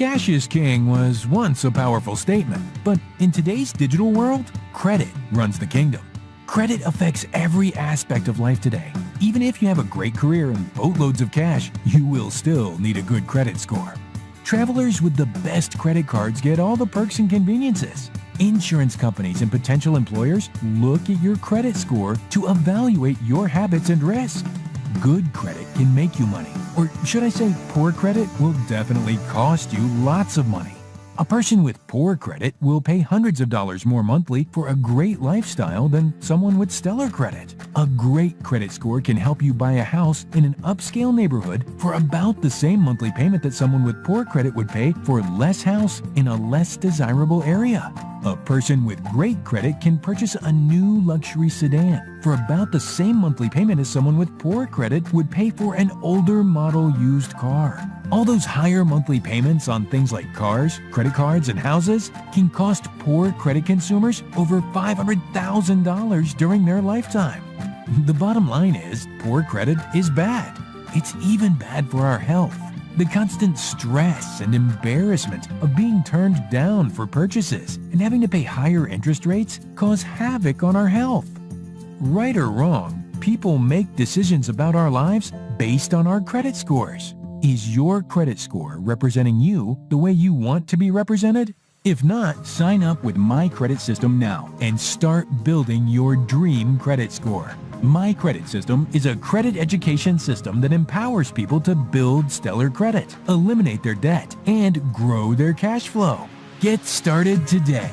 Cash is king was once a powerful statement, but in today's digital world, credit runs the kingdom. Credit affects every aspect of life today. Even if you have a great career and boatloads of cash, you will still need a good credit score. Travelers with the best credit cards get all the perks and conveniences. Insurance companies and potential employers look at your credit score to evaluate your habits and risk. Good credit can make you money, or should I say poor credit will definitely cost you lots of money. A person with poor credit will pay hundreds of dollars more monthly for a great lifestyle than someone with stellar credit. A great credit score can help you buy a house in an upscale neighborhood for about the same monthly payment that someone with poor credit would pay for less house in a less desirable area. A person with great credit can purchase a new luxury sedan for about the same monthly payment as someone with poor credit would pay for an older model used car. All those higher monthly payments on things like cars, credit cards, and houses can cost poor credit consumers over $500,000 during their lifetime. The bottom line is, poor credit is bad. It's even bad for our health. The constant stress and embarrassment of being turned down for purchases and having to pay higher interest rates cause havoc on our health. Right or wrong, people make decisions about our lives based on our credit scores. Is your credit score representing you the way you want to be represented? If not, sign up with myCredit System now and start building your dream credit score. myCredit System is a credit education system that empowers people to build stellar credit, eliminate their debt, and grow their cash flow. Get started today